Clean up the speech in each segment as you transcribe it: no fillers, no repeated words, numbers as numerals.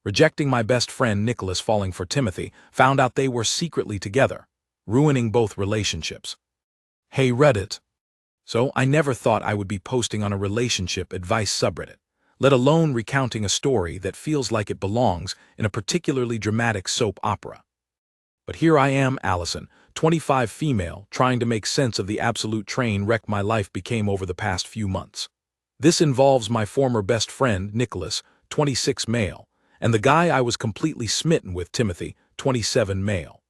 Rejecting my best friend Nicholas, falling for Timothy, found out they were secretly together, ruining both relationships. Hey Reddit. So I never thought I would be posting on a relationship advice subreddit, let alone recounting a story that feels like it belongs in a particularly dramatic soap opera. But here I am, Allison, 25 female, trying to make sense of the absolute train wreck my life became over the past few months. This involves my former best friend, Nicholas, 26 male, and the guy I was completely smitten with, Timothy, 27 male.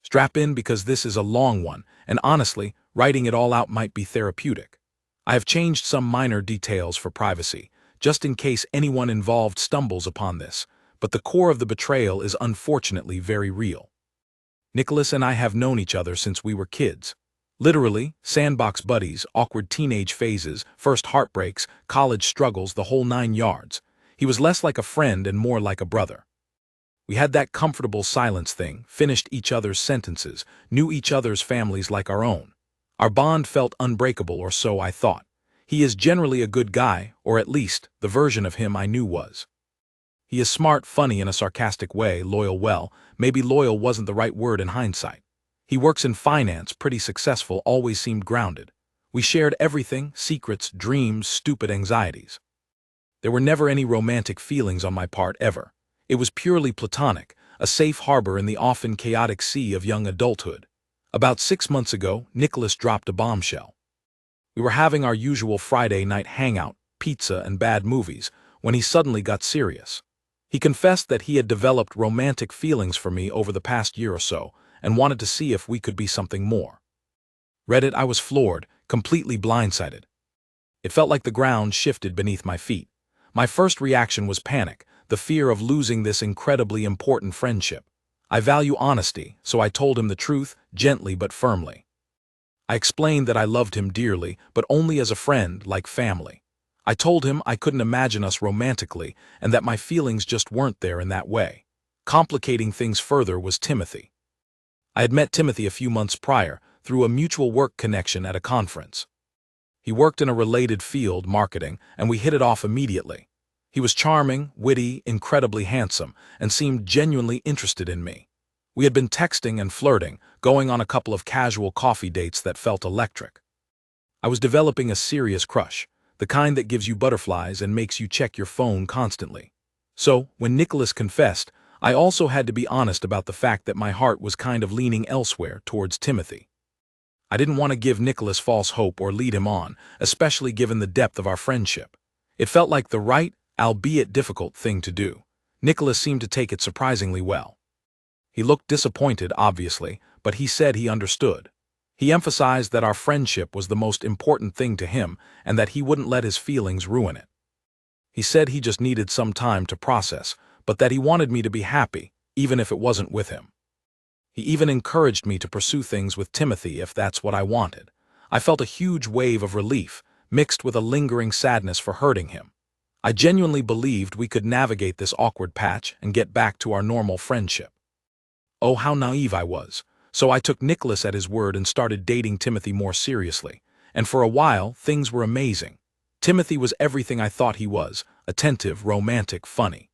Strap in because this is a long one, and honestly, writing it all out might be therapeutic. I have changed some minor details for privacy, just in case anyone involved stumbles upon this, but the core of the betrayal is unfortunately very real. Nicholas and I have known each other since we were kids. Literally, sandbox buddies, awkward teenage phases, first heartbreaks, college struggles, the whole 9 yards. He was less like a friend and more like a brother. We had that comfortable silence thing, finished each other's sentences, knew each other's families like our own. Our bond felt unbreakable, or so I thought. He is generally a good guy, or at least, the version of him I knew was. He is smart, funny in a sarcastic way, loyal well, maybe loyal wasn't the right word in hindsight. He works in finance, pretty successful, always seemed grounded. We shared everything, secrets, dreams, stupid anxieties. There were never any romantic feelings on my part, ever. It was purely platonic, a safe harbor in the often chaotic sea of young adulthood. About 6 months ago, Nicholas dropped a bombshell. We were having our usual Friday night hangout, pizza and bad movies, when he suddenly got serious. He confessed that he had developed romantic feelings for me over the past year or so, and wanted to see if we could be something more. Reddit, I was floored, completely blindsided. It felt like the ground shifted beneath my feet. My first reaction was panic, the fear of losing this incredibly important friendship. I value honesty, so I told him the truth, gently but firmly. I explained that I loved him dearly, but only as a friend, like family. I told him I couldn't imagine us romantically, and that my feelings just weren't there in that way. Complicating things further was Timothy. I had met Timothy a few months prior, through a mutual work connection at a conference. He worked in a related field, marketing, and we hit it off immediately. He was charming, witty, incredibly handsome, and seemed genuinely interested in me. We had been texting and flirting, going on a couple of casual coffee dates that felt electric. I was developing a serious crush, the kind that gives you butterflies and makes you check your phone constantly. So, when Nicholas confessed, I also had to be honest about the fact that my heart was kind of leaning elsewhere, towards Timothy. I didn't want to give Nicholas false hope or lead him on, especially given the depth of our friendship. It felt like the right, albeit difficult, thing to do. Nicholas seemed to take it surprisingly well. He looked disappointed, obviously, but he said he understood. He emphasized that our friendship was the most important thing to him and that he wouldn't let his feelings ruin it. He said he just needed some time to process, but that he wanted me to be happy, even if it wasn't with him. He even encouraged me to pursue things with Timothy if that's what I wanted. I felt a huge wave of relief, mixed with a lingering sadness for hurting him. I genuinely believed we could navigate this awkward patch and get back to our normal friendship. Oh, how naive I was. So I took Nicholas at his word and started dating Timothy more seriously. And for a while, things were amazing. Timothy was everything I thought he was, attentive, romantic, funny.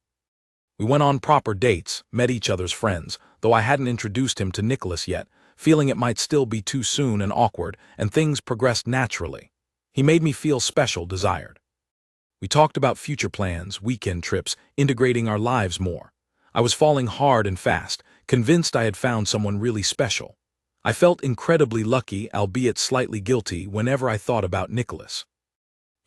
We went on proper dates, met each other's friends, though I hadn't introduced him to Nicholas yet, feeling it might still be too soon and awkward, and things progressed naturally. He made me feel special, desired. We talked about future plans, weekend trips, integrating our lives more. I was falling hard and fast, convinced I had found someone really special. I felt incredibly lucky, albeit slightly guilty, whenever I thought about Nicholas.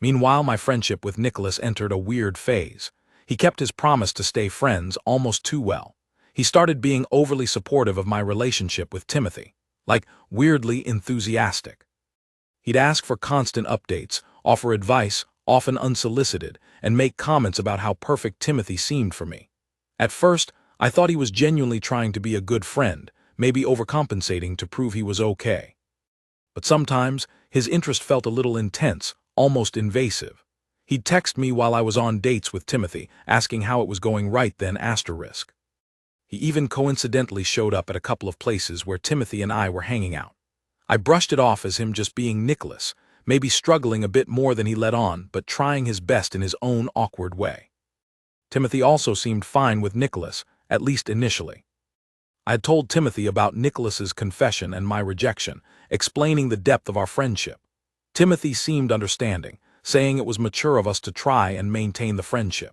Meanwhile, my friendship with Nicholas entered a weird phase. He kept his promise to stay friends almost too well. He started being overly supportive of my relationship with Timothy, like weirdly enthusiastic. He'd ask for constant updates, offer advice, often unsolicited, and make comments about how perfect Timothy seemed for me. At first, I thought he was genuinely trying to be a good friend, maybe overcompensating to prove he was okay. But sometimes, his interest felt a little intense, almost invasive. He'd text me while I was on dates with Timothy, asking how it was going right then asterisk. He even coincidentally showed up at a couple of places where Timothy and I were hanging out. I brushed it off as him just being Nicholas, maybe struggling a bit more than he let on, but trying his best in his own awkward way. Timothy also seemed fine with Nicholas, at least initially. I had told Timothy about Nicholas's confession and my rejection, explaining the depth of our friendship. Timothy seemed understanding, saying it was mature of us to try and maintain the friendship.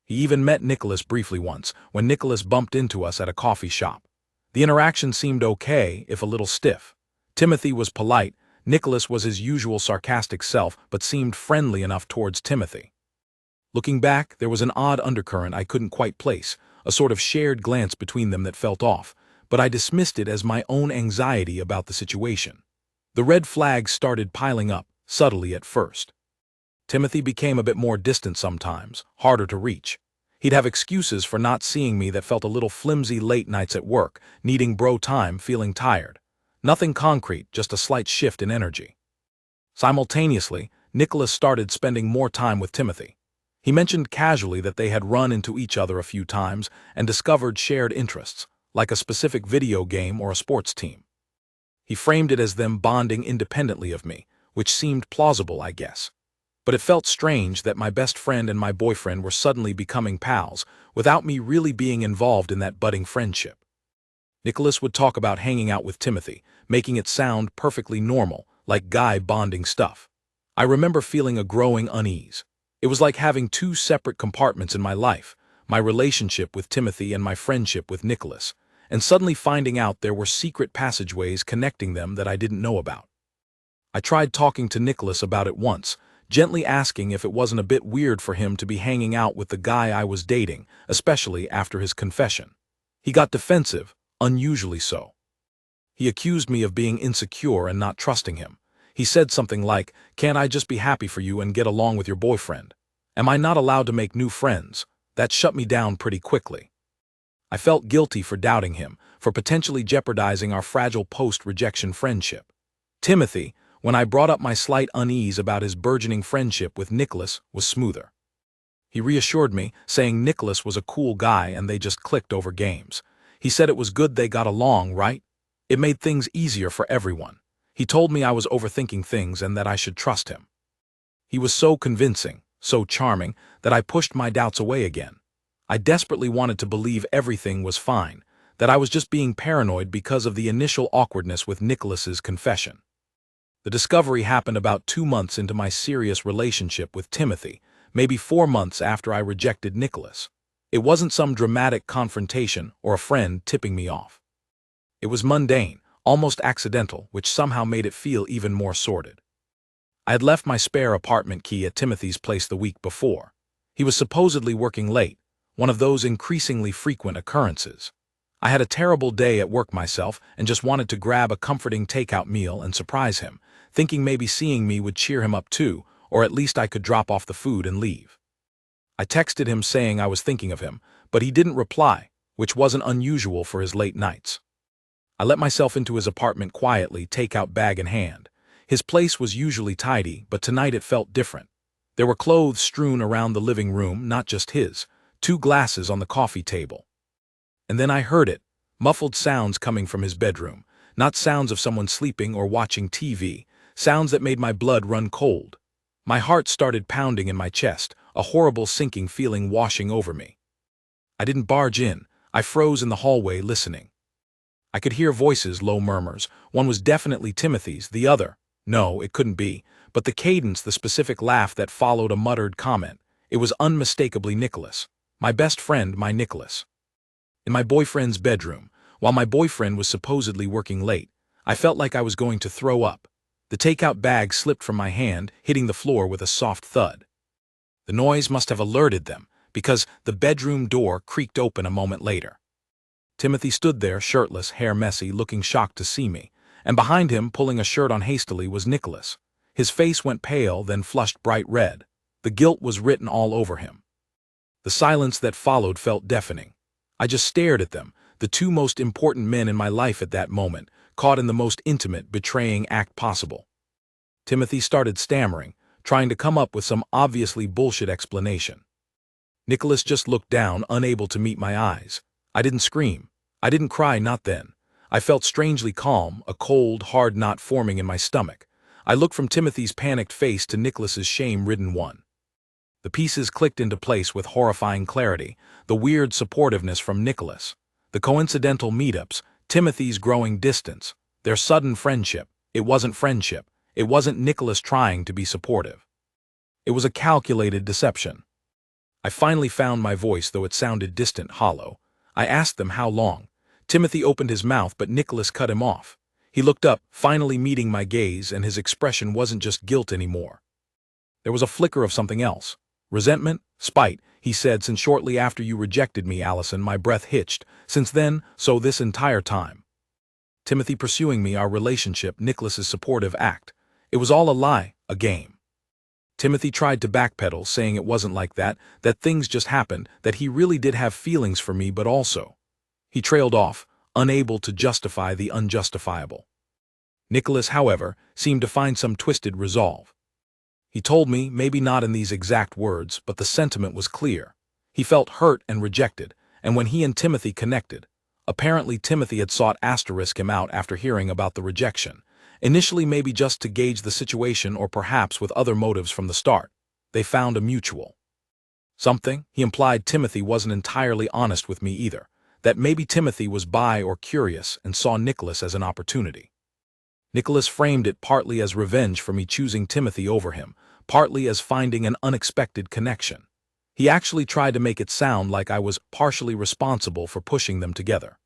He even met Nicholas briefly once, when Nicholas bumped into us at a coffee shop. The interaction seemed okay, if a little stiff. Timothy was polite, Nicholas was his usual sarcastic self, but seemed friendly enough towards Timothy. Looking back, there was an odd undercurrent I couldn't quite place, a sort of shared glance between them that felt off, but I dismissed it as my own anxiety about the situation. The red flags started piling up, subtly at first. Timothy became a bit more distant sometimes, harder to reach. He'd have excuses for not seeing me that felt a little flimsy, late nights at work, needing bro time, feeling tired. Nothing concrete, just a slight shift in energy. Simultaneously, Nicholas started spending more time with Timothy. He mentioned casually that they had run into each other a few times and discovered shared interests, like a specific video game or a sports team. He framed it as them bonding independently of me, which seemed plausible, I guess. But it felt strange that my best friend and my boyfriend were suddenly becoming pals, without me really being involved in that budding friendship. Nicholas would talk about hanging out with Timothy, making it sound perfectly normal, like guy bonding stuff. I remember feeling a growing unease. It was like having two separate compartments in my life, my relationship with Timothy and my friendship with Nicholas, and suddenly finding out there were secret passageways connecting them that I didn't know about. I tried talking to Nicholas about it once, gently asking if it wasn't a bit weird for him to be hanging out with the guy I was dating, especially after his confession. He got defensive, unusually so. He accused me of being insecure and not trusting him. He said something like, "Can't I just be happy for you and get along with your boyfriend? Am I not allowed to make new friends?" That shut me down pretty quickly. I felt guilty for doubting him, for potentially jeopardizing our fragile post-rejection friendship. Timothy, when I brought up my slight unease about his burgeoning friendship with Nicholas, was smoother. He reassured me, saying Nicholas was a cool guy and they just clicked over games. He said it was good they got along, right? It made things easier for everyone. He told me I was overthinking things and that I should trust him. He was so convincing, so charming, that I pushed my doubts away again. I desperately wanted to believe everything was fine, that I was just being paranoid because of the initial awkwardness with Nicholas's confession. The discovery happened about 2 months into my serious relationship with Timothy, maybe 4 months after I rejected Nicholas. It wasn't some dramatic confrontation or a friend tipping me off. It was mundane, almost accidental, which somehow made it feel even more sordid. I had left my spare apartment key at Timothy's place the week before. He was supposedly working late, one of those increasingly frequent occurrences. I had a terrible day at work myself and just wanted to grab a comforting takeout meal and surprise him, thinking maybe seeing me would cheer him up too, or at least I could drop off the food and leave. I texted him saying I was thinking of him, but he didn't reply, which wasn't unusual for his late nights. I let myself into his apartment quietly, takeout bag in hand. His place was usually tidy, but tonight it felt different. There were clothes strewn around the living room, not just his, 2 glasses on the coffee table. And then I heard it, muffled sounds coming from his bedroom, not sounds of someone sleeping or watching TV, sounds that made my blood run cold. My heart started pounding in my chest, a horrible sinking feeling washing over me. I didn't barge in, I froze in the hallway listening. I could hear voices, low murmurs. One was definitely Timothy's, the other, no, it couldn't be, but the cadence, the specific laugh that followed a muttered comment, it was unmistakably Nicholas. My best friend, my Nicholas. In my boyfriend's bedroom, while my boyfriend was supposedly working late, I felt like I was going to throw up. The takeout bag slipped from my hand, hitting the floor with a soft thud. The noise must have alerted them, because the bedroom door creaked open a moment later. Timothy stood there, shirtless, hair messy, looking shocked to see me, and behind him, pulling a shirt on hastily, was Nicholas. His face went pale, then flushed bright red. The guilt was written all over him. The silence that followed felt deafening. I just stared at them, the 2 most important men in my life at that moment, caught in the most intimate, betraying act possible. Timothy started stammering, trying to come up with some obviously bullshit explanation. Nicholas just looked down, unable to meet my eyes. I didn't scream. I didn't cry, not then. I felt strangely calm, a cold, hard knot forming in my stomach. I looked from Timothy's panicked face to Nicholas's shame-ridden one. The pieces clicked into place with horrifying clarity, the weird supportiveness from Nicholas, the coincidental meetups, Timothy's growing distance, their sudden friendship. It wasn't friendship. It wasn't Nicholas trying to be supportive. It was a calculated deception. I finally found my voice, though it sounded distant, hollow. I asked them how long. Timothy opened his mouth, but Nicholas cut him off. He looked up, finally meeting my gaze, and his expression wasn't just guilt anymore. There was a flicker of something else. Resentment, spite, he said. Since shortly after you rejected me, Allison, my breath hitched. Since then, so this entire time. Timothy pursuing me, our relationship, Nicholas's supportive act. It was all a lie, a game. Timothy tried to backpedal, saying it wasn't like that things just happened, that he really did have feelings for me, but also. He trailed off, unable to justify the unjustifiable. Nicholas, however, seemed to find some twisted resolve. He told me, maybe not in these exact words, but the sentiment was clear. He felt hurt and rejected, and when he and Timothy connected, apparently Timothy had sought asterisk him out after hearing about the rejection. Initially maybe just to gauge the situation, or perhaps with other motives from the start. They found a mutual something. He implied Timothy wasn't entirely honest with me either, that maybe Timothy was bi or curious and saw Nicholas as an opportunity. Nicholas framed it partly as revenge for me choosing Timothy over him, partly as finding an unexpected connection. He actually tried to make it sound like I was partially responsible for pushing them together.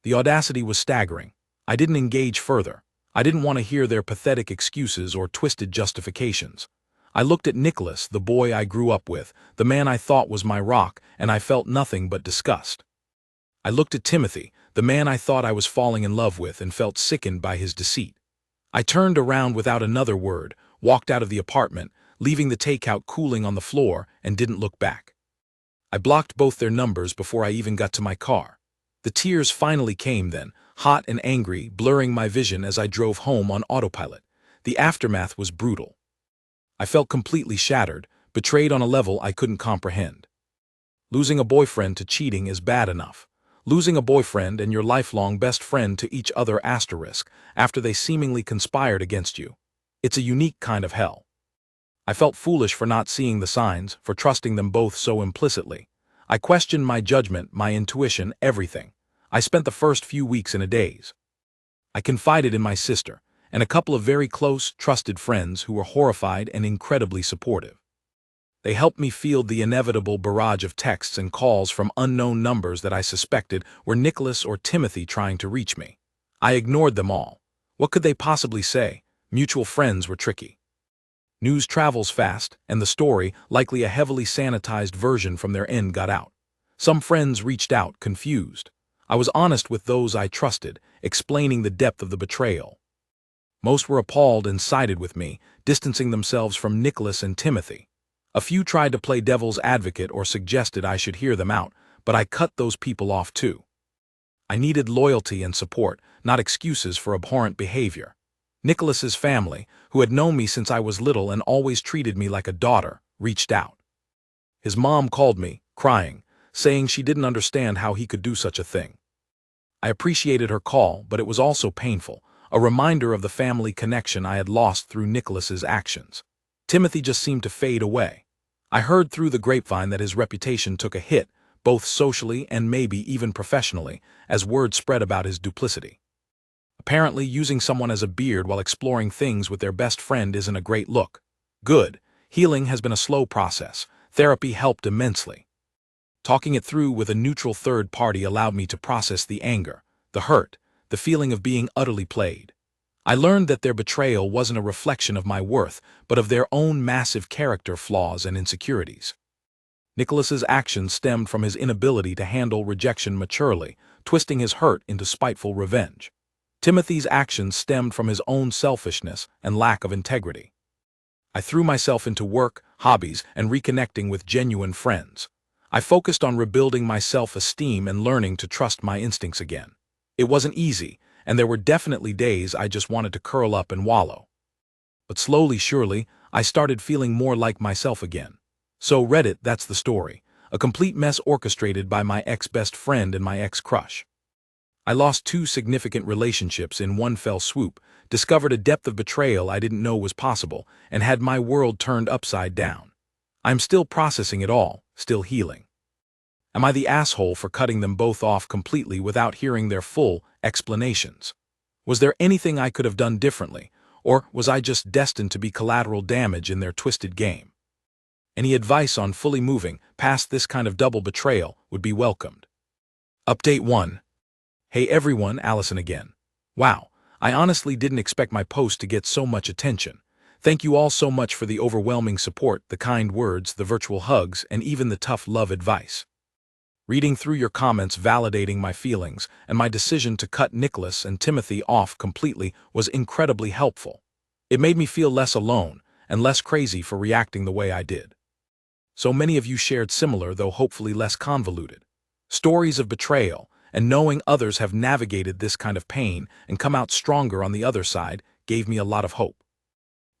The audacity was staggering. I didn't engage further. I didn't want to hear their pathetic excuses or twisted justifications. I looked at Nicholas, the boy I grew up with, the man I thought was my rock, and I felt nothing but disgust. I looked at Timothy, the man I thought I was falling in love with, and felt sickened by his deceit. I turned around without another word, walked out of the apartment, leaving the takeout cooling on the floor, and didn't look back. I blocked both their numbers before I even got to my car. The tears finally came then, hot and angry, blurring my vision as I drove home on autopilot. The aftermath was brutal. I felt completely shattered, betrayed on a level I couldn't comprehend. Losing a boyfriend to cheating is bad enough. Losing a boyfriend and your lifelong best friend to each other asterisk after they seemingly conspired against you. It's a unique kind of hell. I felt foolish for not seeing the signs, for trusting them both so implicitly. I questioned my judgment, my intuition, everything. I spent the first few weeks in a daze. I confided in my sister and a couple of very close, trusted friends who were horrified and incredibly supportive. They helped me field the inevitable barrage of texts and calls from unknown numbers that I suspected were Nicholas or Timothy trying to reach me. I ignored them all. What could they possibly say? Mutual friends were tricky. News travels fast, and the story, likely a heavily sanitized version from their end, got out. Some friends reached out, confused. I was honest with those I trusted, explaining the depth of the betrayal. Most were appalled and sided with me, distancing themselves from Nicholas and Timothy. A few tried to play devil's advocate or suggested I should hear them out, but I cut those people off too. I needed loyalty and support, not excuses for abhorrent behavior. Nicholas's family, who had known me since I was little and always treated me like a daughter, reached out. His mom called me, crying, saying she didn't understand how he could do such a thing. I appreciated her call, but it was also painful, a reminder of the family connection I had lost through Nicholas's actions. Timothy just seemed to fade away. I heard through the grapevine that his reputation took a hit, both socially and maybe even professionally, as word spread about his duplicity. Apparently, using someone as a beard while exploring things with their best friend isn't a great look. Good. Healing has been a slow process. Therapy helped immensely. Talking it through with a neutral third party allowed me to process the anger, the hurt, the feeling of being utterly played. I learned that their betrayal wasn't a reflection of my worth, but of their own massive character flaws and insecurities. Nicholas's actions stemmed from his inability to handle rejection maturely, twisting his hurt into spiteful revenge. Timothy's actions stemmed from his own selfishness and lack of integrity. I threw myself into work, hobbies, and reconnecting with genuine friends. I focused on rebuilding my self-esteem and learning to trust my instincts again. It wasn't easy, and there were definitely days I just wanted to curl up and wallow. But slowly, surely, I started feeling more like myself again. So Reddit, that's the story. A complete mess orchestrated by my ex-best friend and my ex-crush. I lost 2 significant relationships in one fell swoop, discovered a depth of betrayal I didn't know was possible, and had my world turned upside down. I'm still processing it all, still healing. Am I the asshole for cutting them both off completely without hearing their full explanations? Was there anything I could have done differently, or was I just destined to be collateral damage in their twisted game? Any advice on fully moving past this kind of double betrayal would be welcomed. Update 1. Hey everyone, Allison again. Wow, I honestly didn't expect my post to get so much attention. Thank you all so much for the overwhelming support, the kind words, the virtual hugs, and even the tough love advice. Reading through your comments validating my feelings and my decision to cut Nicholas and Timothy off completely was incredibly helpful. It made me feel less alone and less crazy for reacting the way I did. So many of you shared similar, though hopefully less convoluted, stories of betrayal, and knowing others have navigated this kind of pain and come out stronger on the other side gave me a lot of hope.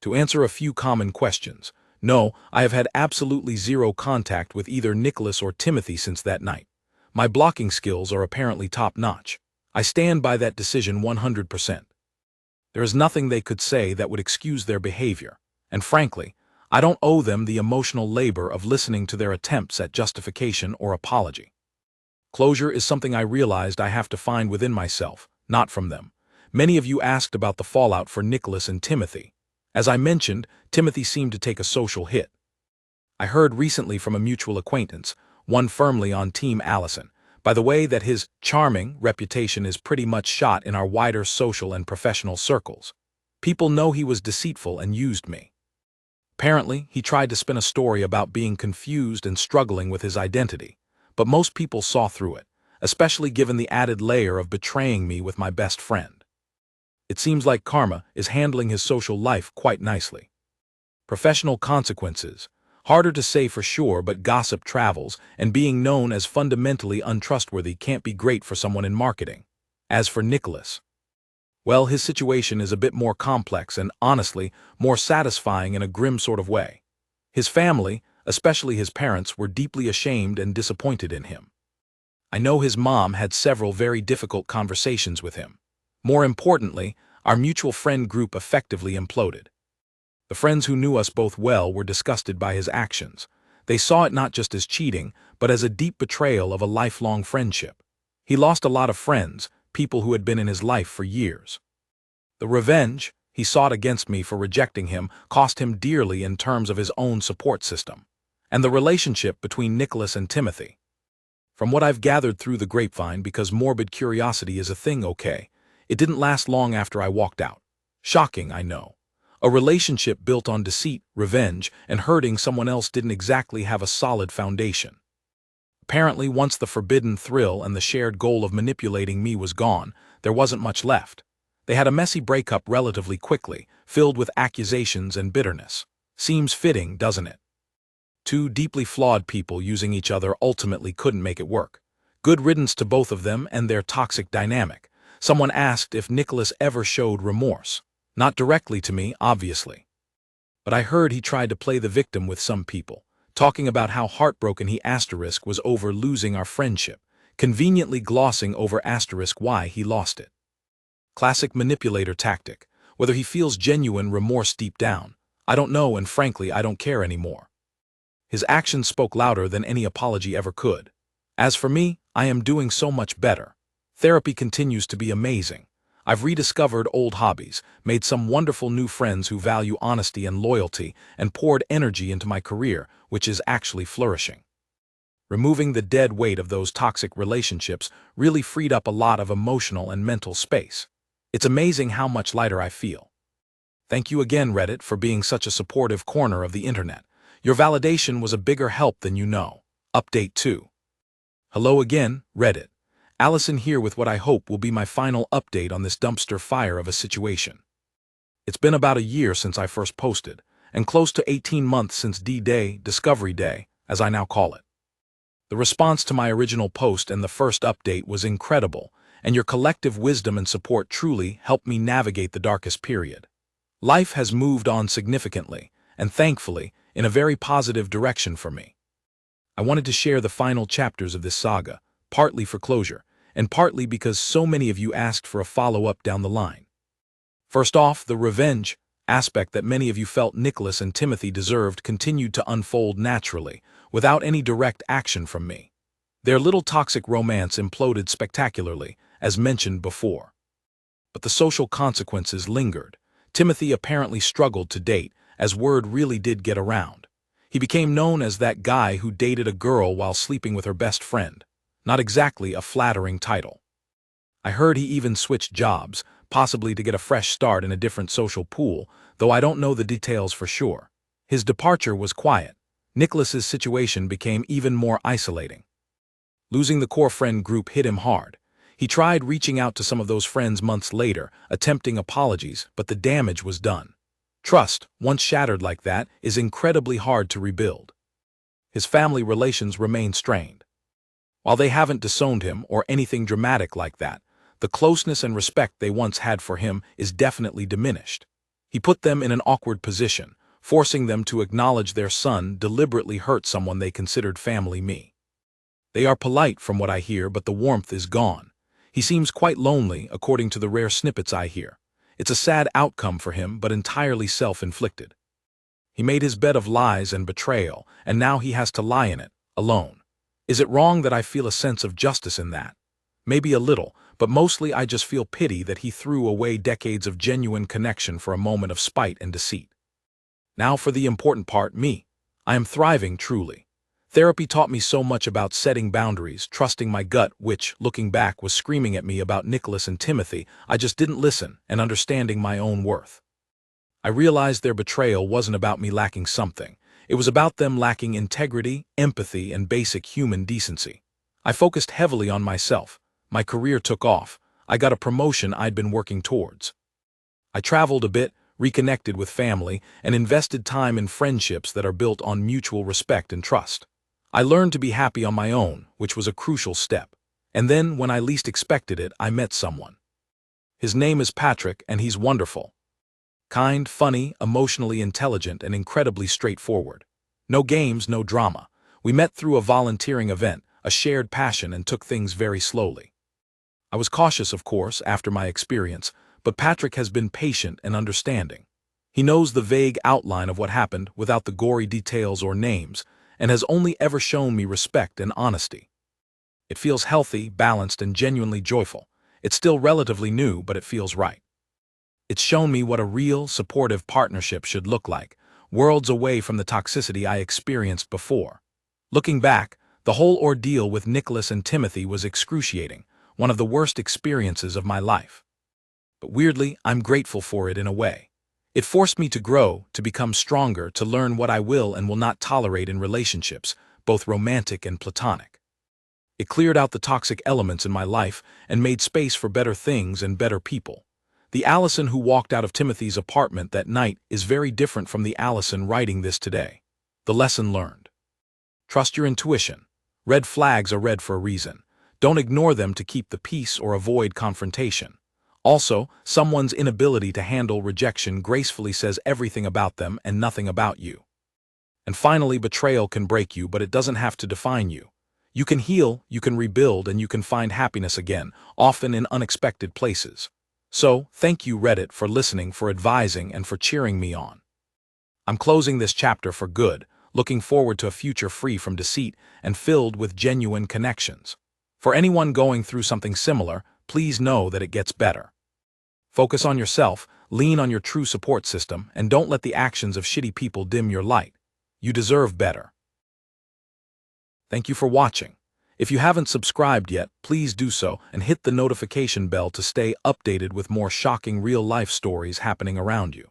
To answer a few common questions, no, I have had absolutely zero contact with either Nicholas or Timothy since that night. My blocking skills are apparently top-notch. I stand by that decision 100%. There is nothing they could say that would excuse their behavior, and frankly, I don't owe them the emotional labor of listening to their attempts at justification or apology. Closure is something I realized I have to find within myself, not from them. Many of you asked about the fallout for Nicholas and Timothy. As I mentioned, Timothy seemed to take a social hit. I heard recently from a mutual acquaintance, one firmly on Team Allison, by the way, that his charming reputation is pretty much shot in our wider social and professional circles. People know he was deceitful and used me. Apparently, he tried to spin a story about being confused and struggling with his identity, but most people saw through it, especially given the added layer of betraying me with my best friend. It seems like karma is handling his social life quite nicely. Professional consequences. Harder to say for sure, but gossip travels, and being known as fundamentally untrustworthy can't be great for someone in marketing. As for Nicholas, well, his situation is a bit more complex and, honestly, more satisfying in a grim sort of way. His family, especially his parents, were deeply ashamed and disappointed in him. I know his mom had several very difficult conversations with him. More importantly, our mutual friend group effectively imploded. The friends who knew us both well were disgusted by his actions. They saw it not just as cheating, but as a deep betrayal of a lifelong friendship. He lost a lot of friends, people who had been in his life for years. The revenge he sought against me for rejecting him cost him dearly in terms of his own support system, and the relationship between Nicholas and Timothy. From what I've gathered through the grapevine, because morbid curiosity is a thing, okay, it didn't last long after I walked out. Shocking, I know. A relationship built on deceit, revenge, and hurting someone else didn't exactly have a solid foundation. Apparently, once the forbidden thrill and the shared goal of manipulating me was gone, there wasn't much left. They had a messy breakup relatively quickly, filled with accusations and bitterness. Seems fitting, doesn't it? Two deeply flawed people using each other ultimately couldn't make it work. Good riddance to both of them and their toxic dynamic. Someone asked if Nicholas ever showed remorse. Not directly to me, obviously. But I heard he tried to play the victim with some people, talking about how heartbroken he was over losing our friendship, conveniently glossing over why he lost it. Classic manipulator tactic. Whether he feels genuine remorse deep down, I don't know, and frankly, I don't care anymore. His actions spoke louder than any apology ever could. As for me, I am doing so much better. Therapy continues to be amazing. I've rediscovered old hobbies, made some wonderful new friends who value honesty and loyalty, and poured energy into my career, which is actually flourishing. Removing the dead weight of those toxic relationships really freed up a lot of emotional and mental space. It's amazing how much lighter I feel. Thank you again, Reddit, for being such a supportive corner of the internet. Your validation was a bigger help than you know. Update 2. Hello again, Reddit. Allison here with what I hope will be my final update on this dumpster fire of a situation. It's been about a year since I first posted, and close to 18 months since D-Day, Discovery Day, as I now call it. The response to my original post and the first update was incredible, and your collective wisdom and support truly helped me navigate the darkest period. Life has moved on significantly, and thankfully, in a very positive direction for me. I wanted to share the final chapters of this saga, partly for closure, and partly because so many of you asked for a follow-up down the line. First off, the revenge aspect that many of you felt Nicholas and Timothy deserved continued to unfold naturally, without any direct action from me. Their little toxic romance imploded spectacularly, as mentioned before. But the social consequences lingered. Timothy apparently struggled to date, as word really did get around. He became known as that guy who dated a girl while sleeping with her best friend. Not exactly a flattering title. I heard he even switched jobs, possibly to get a fresh start in a different social pool, though I don't know the details for sure. His departure was quiet. Nicholas's situation became even more isolating. Losing the core friend group hit him hard. He tried reaching out to some of those friends months later, attempting apologies, but the damage was done. Trust, once shattered like that, is incredibly hard to rebuild. His family relations remain strained. While they haven't disowned him or anything dramatic like that, the closeness and respect they once had for him is definitely diminished. He put them in an awkward position, forcing them to acknowledge their son deliberately hurt someone they considered family. Me. They are polite from what I hear, but the warmth is gone. He seems quite lonely, according to the rare snippets I hear. It's a sad outcome for him, but entirely self-inflicted. He made his bed of lies and betrayal, and now he has to lie in it, alone. Is it wrong that I feel a sense of justice in that? Maybe a little, but mostly I just feel pity that he threw away decades of genuine connection for a moment of spite and deceit. Now for the important part, me. I am thriving, truly. Therapy taught me so much about setting boundaries, trusting my gut, which, looking back, was screaming at me about Nicholas and Timothy. I just didn't listen, and understanding my own worth. I realized their betrayal wasn't about me lacking something. It was about them lacking integrity, empathy, and basic human decency. I focused heavily on myself. My career took off. I got a promotion I'd been working towards. I traveled a bit, reconnected with family, and invested time in friendships that are built on mutual respect and trust. I learned to be happy on my own, which was a crucial step. And then, when I least expected it, I met someone. His name is Patrick, and he's wonderful. Kind, funny, emotionally intelligent, and incredibly straightforward. No games, no drama. We met through a volunteering event, a shared passion, and took things very slowly. I was cautious, of course, after my experience, but Patrick has been patient and understanding. He knows the vague outline of what happened without the gory details or names, and has only ever shown me respect and honesty. It feels healthy, balanced, and genuinely joyful. It's still relatively new, but it feels right. It's shown me what a real, supportive partnership should look like, worlds away from the toxicity I experienced before. Looking back, the whole ordeal with Nicholas and Timothy was excruciating, one of the worst experiences of my life. But weirdly, I'm grateful for it in a way. It forced me to grow, to become stronger, to learn what I will and will not tolerate in relationships, both romantic and platonic. It cleared out the toxic elements in my life and made space for better things and better people. The Allison who walked out of Timothy's apartment that night is very different from the Allison writing this today. The lesson learned. Trust your intuition. Red flags are red for a reason. Don't ignore them to keep the peace or avoid confrontation. Also, someone's inability to handle rejection gracefully says everything about them and nothing about you. And finally, betrayal can break you, but it doesn't have to define you. You can heal, you can rebuild, and you can find happiness again, often in unexpected places. So, thank you, Reddit, for listening, for advising, and for cheering me on. I'm closing this chapter for good, looking forward to a future free from deceit and filled with genuine connections. For anyone going through something similar, please know that it gets better. Focus on yourself, lean on your true support system, and don't let the actions of shitty people dim your light. You deserve better. Thank you for watching. If you haven't subscribed yet, please do so and hit the notification bell to stay updated with more shocking real-life stories happening around you.